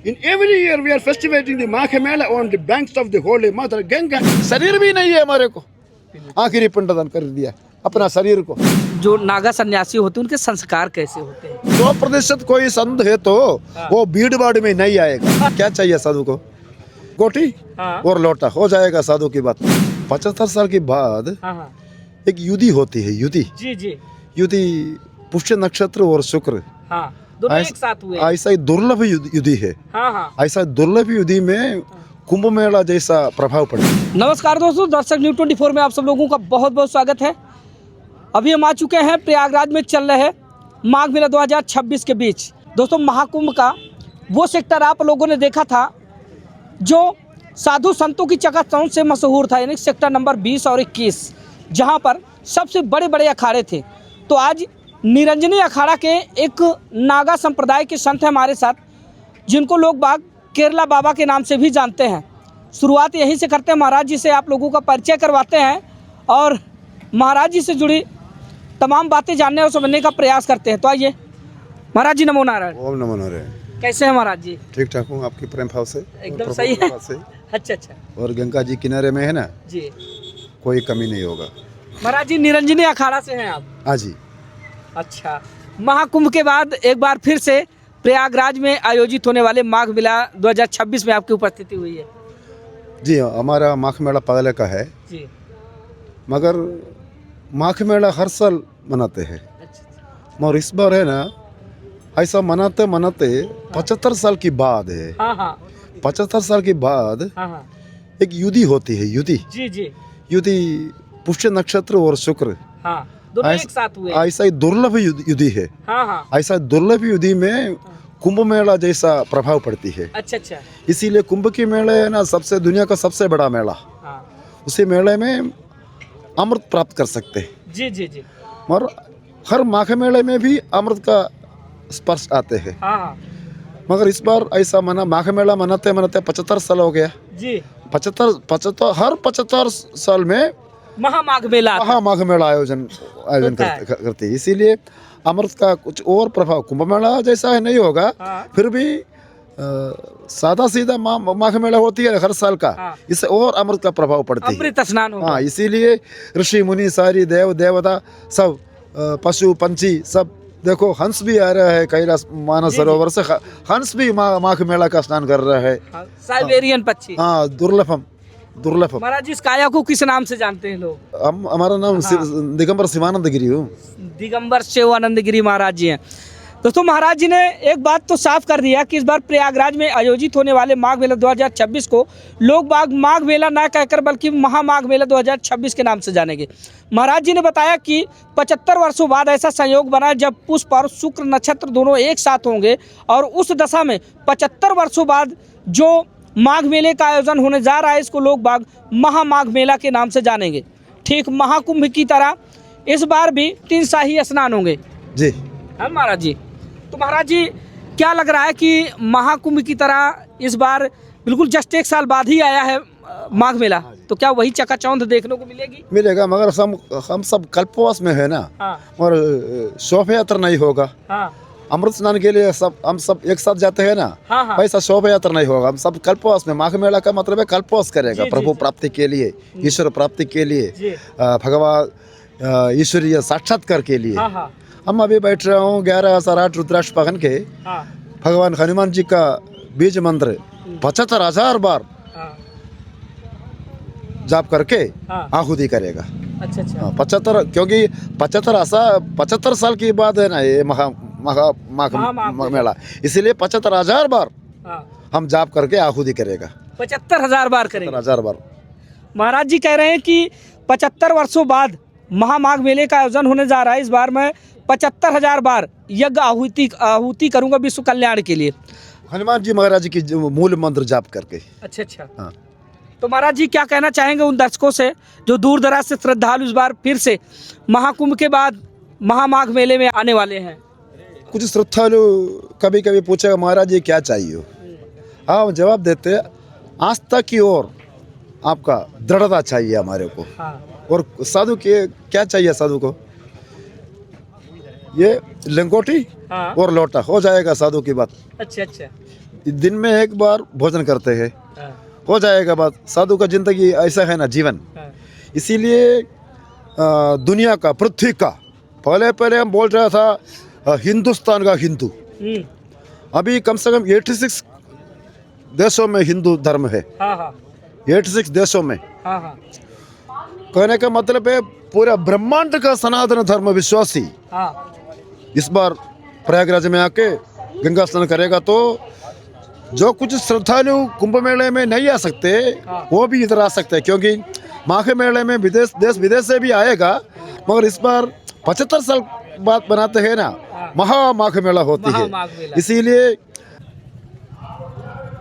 In every year we are festivating the Magh Mela on the banks of the holy mother Ganga. शरीर भी नहीं है हमारे को, आखिरी पिंडदान कर दिया अपना शरीर को। जो नागा सन्यासी होते हैं उनके संस्कार कैसे होते हैं? 100% कोई संत है तो वो भीड़ भाड़ में नहीं आएगा। क्या चाहिए साधु को? कोठी और लोटा, हो जाएगा साधु की बात। 75 साल के बाद एक युति होती है, युति। जी जी। युति पुष्य नक्षत्र और शुक्र, दोनों एक साथ हुए। ऐसा ही दुर्लभ युति है। ऐसा दुर्लभ युति में कुंभ मेला जैसा प्रभाव पड़े। नमस्कार दोस्तों, दर्शक न्यूज़ 24 में आप सब लोगों का बहुत बहुत स्वागत है। अभी हम आ चुके हैं प्रयागराज में चल रहे माघ मेला 2026 के बीच। दोस्तों, महाकुंभ का वो सेक्टर आप लोगों ने देखा था जो साधु संतों की चकाचौंध से मशहूर था, यानी सेक्टर नंबर 20 और 21, जहां पर सबसे बड़े बड़े अखाड़े थे। तो आज निरंजनी अखाड़ा के एक नागा संप्रदाय के संत हैं हमारे साथ, जिनको लोग बाग केरला बाबा के नाम से भी जानते हैं। शुरुआत यहीं से करते हैं, महाराज जी से आप लोगों का परिचय करवाते हैं और महाराज जी से जुड़ी तमाम बातें जानने और समझने का प्रयास करते हैं। तो आइए महाराज जी, नमो नारायण। ओम नमो नारायण। कैसे हैं महाराज जी? ठीक ठाक हूँ, आपकी प्रेम भाव से एकदम सही है। अच्छा अच्छा। और गंगा जी किनारे में है ना जी, कोई कमी नहीं होगा। महाराज जी निरंजनी अखाड़ा से हैं आप? हाँ जी। अच्छा, महाकुंभ के बाद एक बार फिर से प्रयागराज में आयोजित होने वाले माघ मेला 2026 में आपकी उपस्थिति हुई है। जी, हमारा माघ मेला पगले का है जी, मगर माघ मेला हर साल मनाते हैं। अच्छा। और इस बार है ना ऐसा मनाते मनाते 75 साल की बाद है। 75 साल के बाद एक युति होती है, युति। जी जी। युति पुष्य नक्षत्र और शुक्र, दोनों एक साथ हुए। ऐसा ही दुर्लभ युति है। ऐसा दुर्लभ युति में कुंभ मेला जैसा प्रभाव पड़ती है। अच्छा अच्छा। इसीलिए कुंभ की मेले है ना सबसे दुनिया का सबसे बड़ा मेला। उसी मेले में अमृत प्राप्त कर सकते हैं। जी जी जी। और हर माघ मेले में भी अमृत का स्पर्श आते हैं। मगर इस बार ऐसा माघ मेला मनाते मनाते 75 साल हो गया जी। 75 हर 75 साल में महामाघ मेला आयोजन करते हैं। इसीलिए अमृत का कुछ और प्रभाव कुंभ मेला जैसा है नहीं होगा। फिर भी सादा सीधा माघ मेला होती है हर साल का, इससे और अमृत का प्रभाव पड़ता है। अमृत स्नान होगा। हाँ, इसीलिए ऋषि मुनि सारी देव देवता सब पशु पंछी सब देखो, हंस भी आ रहा है कैलाश मानस सरोवर से। हंस भी माघ मेला का स्नान कर रहा है। साइबेरियन पक्षी। हाँ, दुर्लभम। महाराज जी, इस काया को किस नाम से जानते हैं लोग? हमारा नाम दिगंबर शिवानंद गिरी हूँ। दिगंबर शिवानंद गिरी महाराज जी हैं। दोस्तों, महाराज जी ने एक बात तो साफ कर दिया कि इस बार प्रयागराज में आयोजित होने वाले माघ मेला 2026 को लोग बाग माघ मेला ना कहकर बल्कि महामाघ मेला 2026 के नाम से जानेंगे। महाराज जी ने बताया कि 75 वर्षों बाद ऐसा संयोग बना जब पुष्प और शुक्र नक्षत्र दोनों एक साथ होंगे और उस दशा में 75 वर्षों बाद जो माघ मेले का आयोजन होने जा रहा है, इसको लोग बाग महामाघ मेला के नाम से जानेंगे। ठीक महाकुंभ की तरह इस बार भी 3 शाही स्नान होंगे। जी हाँ महाराज जी। तो महाराज जी, क्या लग रहा है कि महाकुंभ की तरह इस बार बिल्कुल जस्ट एक साल बाद ही आया है माघ मेला, तो क्या वही चकाचौंध देखने को मिलेगा? मगर हम सब कल्पवास में है ना। और शोभा यात्रा नहीं होगा। अमृत स्नान के लिए हम सब एक साथ जाते हैं ना। वैसा शोभा यात्रा नहीं होगा। हम सब कल्पवास में, माघ मेला का मतलब है कल्पवास करेगा। प्रभु प्राप्ति के लिए, ईश्वर प्राप्ति के लिए, भगवान ईश्वरीय साक्षात्कार के लिए। हम अभी बैठ रहे हूँ 11,008 रुद्राक्ष पहन के भगवान हनुमान जी का बीज मंत्र 75,000 बार जाप करके आहुति करेगा। अच्छा अच्छा। 75, क्योंकि 75 साल की बात है ना ये माघ मेला, इसीलिए 75,000 बार हम जाप करके आहुति करेगा। 75,000 बार करेंगे। 75,000 बार। महाराज जी कह रहे हैं कि 75 वर्षों बाद महामाघ मेले का आयोजन होने जा रहा है। इस बार मैं 75,000 बार यज्ञ आहुति करूंगा विश्व कल्याण के लिए, हनुमान जी महाराज की मूल मंत्र जाप करके। अच्छा अच्छा। हाँ। तो महाराज जी क्या कहना चाहेंगे उन दर्शकों से जो दूर दराज से श्रद्धालु इस बार फिर से महाकुंभ के बाद महामाघ मेले में आने वाले हैं? कुछ श्रद्धालु कभी कभी पूछेगा महाराज जी क्या चाहिए, हाँ जवाब देते आस्था की ओर आपका दृढ़ता चाहिए हमारे को। और साधु के क्या चाहिए? साधु को ये लंगोटी और लोटा, हो जाएगा साधु की बात। अच्छा अच्छा। दिन में एक बार भोजन करते हैं, हो जाएगा बात। साधु का जिंदगी ऐसा है ना जीवन। इसीलिए दुनिया का, पृथ्वी का, पहले हम बोल रहा था हिंदुस्तान का हिंदू, अभी कम से कम 86 देशों में हिंदू धर्म है। 86 देशों में। कहने का मतलब है पूरा ब्रह्मांड का सनातन धर्म विश्वासी इस बार प्रयागराज में आके गंगा स्नान करेगा। तो जो कुछ श्रद्धालु कुंभ मेले में नहीं आ सकते वो भी इधर आ सकते हैं, क्योंकि माघ मेले में देश विदेश से भी आएगा। मगर इस बार 75 साल बाद बनाते हैं ना, महा माघ मेला होती है। इसीलिए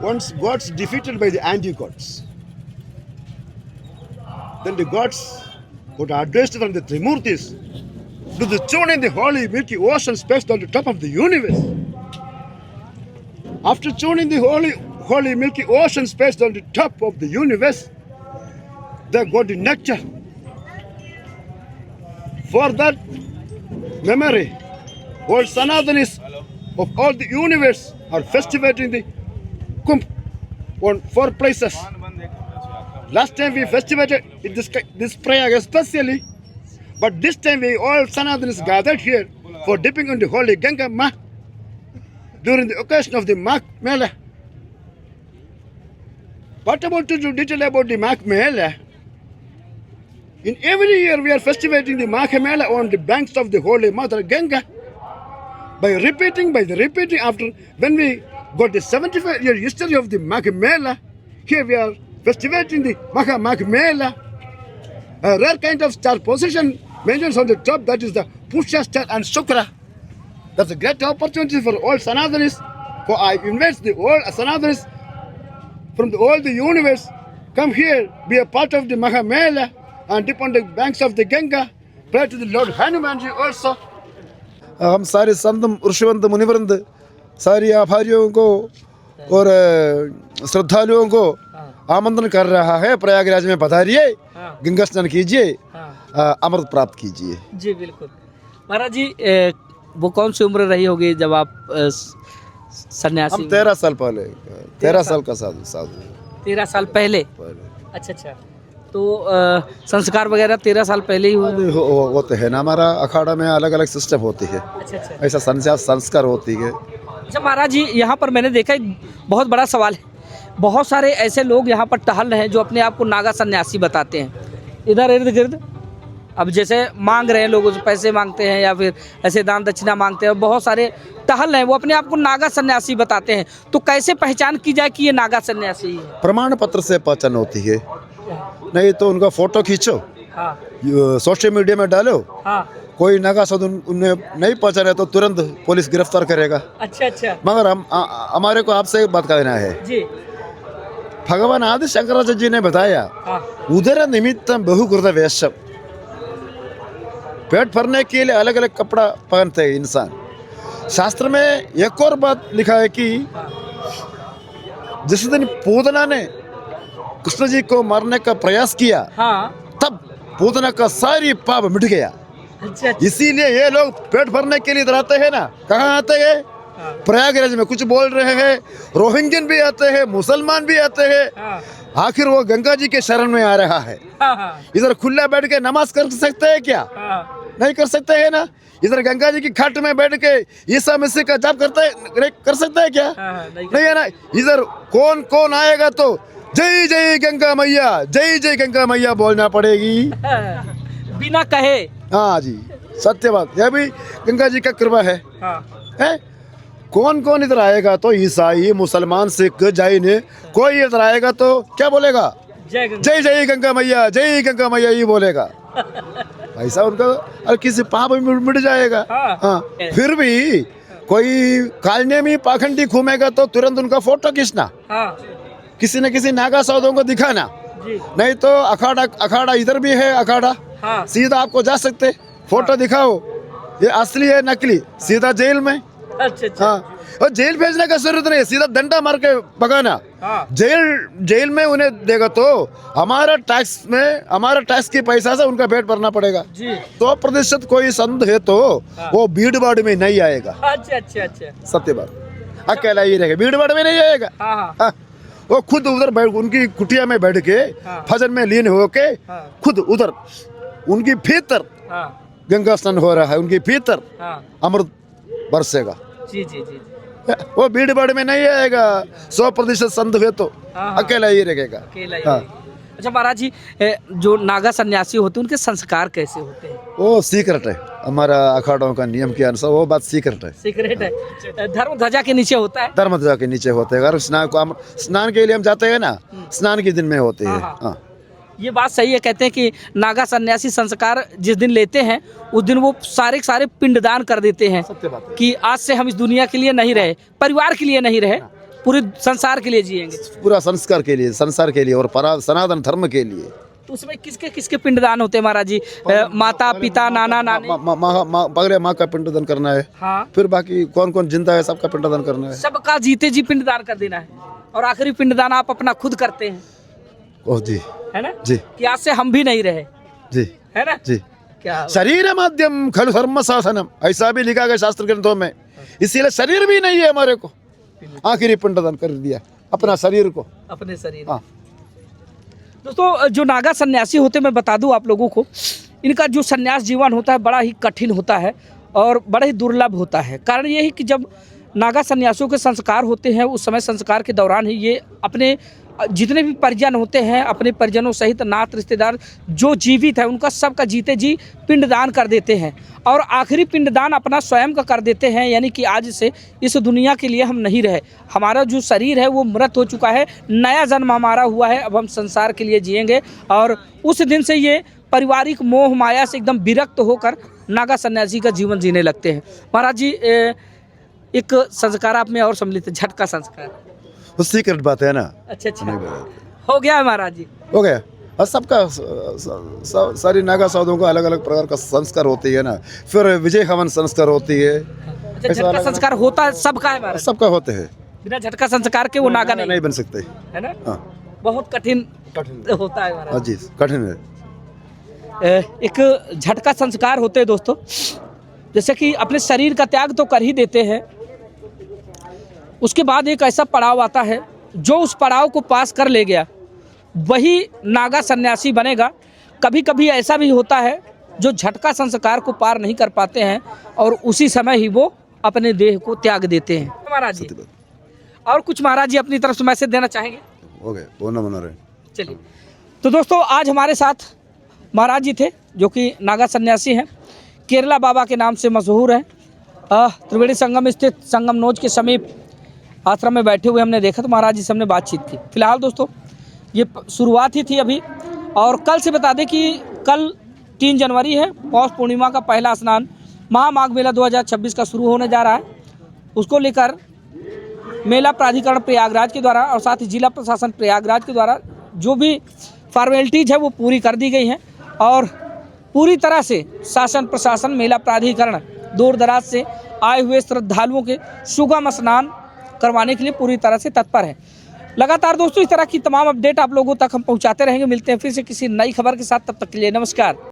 once gods defeated by the anti-gods, then the gods got addressed from the Trimurtis to the tune in the holy milky ocean space on the top of the universe. After tuning the holy milky ocean space on the top of the universe, they got the nectar. For that memory, all Sanatanis of all the universe are festivating the Kumbh on 4 places. Last time we festivated in this Prayag especially, but this time we all Sanatanis gathered here for dipping in the holy Ganga Ma during the occasion of the Magh Mela. What about to do detail about the Magh Mela? In every year we are festivating the Magh Mela on the banks of the holy Mother Ganga. By repeating after, when we got the 75-year history of the Magh Mela, here we are festivating the Magh Mela. A rare kind of star position mentions on the top, that is the Pushya star and Shukra. That's a great opportunity for all Sanatanis. For I invite the all Sanatanis from all the universe, come here, be a part of the Magh Mela and dip on the banks of the Ganga. Pray to the Lord Hanumanji also. हम सारे संत ऋषिवंत मुनिवृंद सारी आभारियों को और श्रद्धालुओं को आमंत्रण कर रहा है, प्रयागराज में पधारिए, गंगा स्नान कीजिए, अमृत प्राप्त कीजिए। जी बिल्कुल। महाराज जी, वो कौन सी उम्र रही होगी जब आप सन्यासी? हम 13 साल पहले, 13 साल का साधु। 13 साल पहले। अच्छा। तो संस्कार वगैरह 13 साल पहले ही होते हैं ना। हमारा अखाड़ा में अलग अलग सिस्टम होती है। अच्छा। ऐसा संस्कार होती है। अच्छा महाराज जी, यहाँ पर मैंने देखा एक बहुत बड़ा सवाल है, बहुत सारे ऐसे लोग यहाँ पर टहल रहे हैं जो अपने आप को नागा सन्यासी बताते हैं। इधर इर्द गिर्द अब जैसे मांग रहे हैं, लोगों से पैसे मांगते हैं या फिर ऐसे दान दक्षिणा मांगते हैं, बहुत सारे टहल रहे हैं, वो अपने आप को नागा सन्यासी बताते हैं। तो कैसे पहचान की जाए कि ये नागा सन्यासी है? प्रमाण पत्र से पहचान होती है, नहीं तो उनका फोटो खींचो, सोशल मीडिया में डालो, कोई नागा साधु उन्हें नहीं पहचाने तो तुरंत पुलिस गिरफ्तार करेगा। अच्छा। मगर हमारे को आपसे बात करना है जी। भगवान आदि शंकराचार्य जी ने बताया, उदर निमित्तम बहुकृत वेशम, पेट भरने के लिए अलग अलग कपड़ा पहनते हैं इंसान। शास्त्र में एक और बात लिखा है कि जिस दिन पूतना ने कृष्ण जी को मारने का प्रयास किया, तब पूतना का सारी पाप मिट गया। अच्छा। इसीलिए ये लोग पेट भरने के लिए इधर आते हैं ना। कहाँ आते हैं? प्रयागराज में। कुछ बोल रहे हैं, रोहिंग्यन भी आते हैं, मुसलमान भी आते हैं। आखिर वो गंगा जी के शरण में आ रहा है। इधर खुला बैठ के नमाज कर सकते हैं क्या? नहीं कर सकते हैं ना। इधर गंगा जी की घाट में बैठ के ईसा मसीह का जाप कर सकते हैं क्या? नहीं है ना। इधर कौन कौन आएगा तो जय जय गंगा मैया, जय जय गंगा मैया बोलना पड़ेगी बिना कहे। हाँ जी, सत्य बात। यह भी गंगा जी का कृपा है। है? कौन कौन इधर आएगा तो ईसाई, मुसलमान, सिख, जैन, कोई इधर आएगा तो क्या बोलेगा? जय जय गंगा मैया, जय गंगा मैया ही बोलेगा। ऐसा उनका किसी पाप मिट जाएगा। हाँ। फिर भी कोई कालने में पाखंडी घूमेगा तो तुरंत उनका फोटो खींचना, किसी न किसी नागा साधुओं को दिखाना। नहीं तो अखाड़ा इधर भी है अखाड़ा, सीधा आपको जा सकते, फोटो दिखाओ ये असली है नकली, सीधा जेल में। अच्छा। हाँ, और जेल भेजने का जरूरत नहीं है, सीधा डंडा मार के भगाना। जेल में उन्हें देगा तो हमारा टैक्स की पैसा से उनका पेट भरना पड़ेगा। 100% कोई संत है तो वो भीड़ भाड़ में नहीं आएगा। अच्छा। सत्य बात। अकेला ही रहेगा, भीड़ भाड़ में नहीं आएगा। हाँ हाँ हाँ, वो खुद उधर बैठ, उनकी कुटिया में बैठ के हाँ। फजर में लीन होके हाँ खुद उधर उनकी भीतर हाँ गंगा स्नान हो रहा है, उनकी भीतर हाँ अमृत बरसेगा। जी जी जी वो भीड़ भाड़ में नहीं आएगा, 100% संत हुए तो हाँ, हाँ। अकेला ही रहेगा। अकेला ही हाँ। रहेगा। अच्छा महाराज जी, जो नागा सन्यासी होते हैं उनके संस्कार कैसे होते हैं? वो सीक्रेट है, हमारा अखाड़ों का नियम के अनुसार वो बात सीक्रेट है। सीक्रेट है, धर्म ध्वजा के नीचे होता है। धर्म ध्वजा के नीचे होते हैं। अगर स्नान के लिए हम जाते हैं ना, स्नान के दिन में होते हैं। हाँ, हाँ। ये बात सही है, कहते हैं कि नागा सन्यासी संस्कार जिस दिन लेते हैं उस दिन वो सारे पिंडदान कर देते हैं सत्य बात है। कि आज से हम इस दुनिया के लिए नहीं रहे, परिवार के लिए नहीं रहे, पूरे संसार के लिए जिएंगे। पूरा संस्कार के लिए, संसार के लिए और सनातन धर्म के लिए। तो उसमें किसके किसके पिंडदान होते हैं महाराज जी? माता पिता नाना नानी? पहले माँ का पिंडदान करना है, हाँ, फिर बाकी कौन कौन जिंदा है सबका पिंडदान करना है। सबका जीते जी पिंडदान कर देना है, और आखिरी पिंडदान आप अपना खुद करते हैं, ओह जी है ना? जी कि आज से हम भी नहीं रहे, जी है ना? जी। क्या शरीर माध्यम खलु धर्म शासनम, ऐसा भी लिखा गया शास्त्र ग्रंथों में। इसीलिए शरीर भी नहीं है हमारे को, आखिरी पिंडदान कर दिया अपना शरीर को। अपने शरीर। हाँ। दोस्तों, जो नागा सन्यासी होते हैं, मैं बता दूं आप लोगों को, इनका जो सन्यास जीवन होता है बड़ा ही कठिन होता है और बड़ा ही दुर्लभ होता है। कारण ये है कि जब नागा सन्यासियों के संस्कार होते हैं उस समय संस्कार के दौरान ही ये अपने जितने भी परिजन होते हैं, अपने परिजनों सहित नात रिश्तेदार जो जीवित है उनका सबका जीते जी पिंडदान कर देते हैं, और आखिरी पिंडदान अपना स्वयं का कर देते हैं। यानी कि आज से इस दुनिया के लिए हम नहीं रहे, हमारा जो शरीर है वो मृत हो चुका है, नया जन्म हमारा हुआ है, अब हम संसार के लिए जिएंगे। और उस दिन से ये पारिवारिक मोह माया से एकदम विरक्त होकर नागा सन्यासी का जीवन जीने लगते हैं। महाराज जी, एक संस्कार आप में और सम्मिलित है, झटका संस्कार। वो सीक्रेट बात है ना। अच्छा अच्छा, हो गया है महाराज जी? हो गया। और सबका सारी नागा साधुओं का अलग अलग प्रकार का संस्कार होती है ना। फिर विजय हवन संस्कार होती है। अच्छा, झटका संस्कार होता है सबका है महाराज? सबका होते हैं। बिना झटका संस्कार के वो नागा नहीं बन सकते, है ना? हाँ। बहुत कठिन होता है महाराज जी, कठिन है। एक झटका संस्कार होते हैं दोस्तों, जैसे कि अपने शरीर का त्याग तो कर ही देते हैं, उसके बाद एक ऐसा पड़ाव आता है जो उस पड़ाव को पास कर ले गया वही नागा सन्यासी बनेगा। कभी कभी ऐसा भी होता है जो झटका संस्कार को पार नहीं कर पाते हैं और उसी समय ही वो अपने देह को त्याग देते हैं। महाराज जी, और कुछ महाराज जी अपनी तरफ से मैसेज देना चाहेंगे? हो गए, वो ना मना रहे। चलिए, तो दोस्तों आज हमारे साथ महाराज जी थे जो कि नागा सन्यासी हैं, केरला बाबा के नाम से मशहूर हैं। त्रिवेणी संगम स्थित संगम नोज के समीप आश्रम में बैठे हुए हमने देखा, तो महाराज जी से हमने बातचीत की। फिलहाल दोस्तों ये शुरुआत ही थी अभी, और कल से बता दें कि कल 3 जनवरी है, पौष पूर्णिमा का पहला स्नान महामाघ मेला 2026 का शुरू होने जा रहा है। उसको लेकर मेला प्राधिकरण प्रयागराज के द्वारा और साथ ही जिला प्रशासन प्रयागराज के द्वारा जो भी फॉर्मेलिटीज़ है वो पूरी कर दी गई हैं, और पूरी तरह से शासन प्रशासन मेला प्राधिकरण दूर दराज से आए हुए श्रद्धालुओं के सुगम स्नान करवाने के लिए पूरी तरह से तत्पर है। लगातार दोस्तों इस तरह की तमाम अपडेट आप लोगों तक हम पहुंचाते रहेंगे। मिलते हैं फिर से किसी नई खबर के साथ, तब तक के लिए नमस्कार।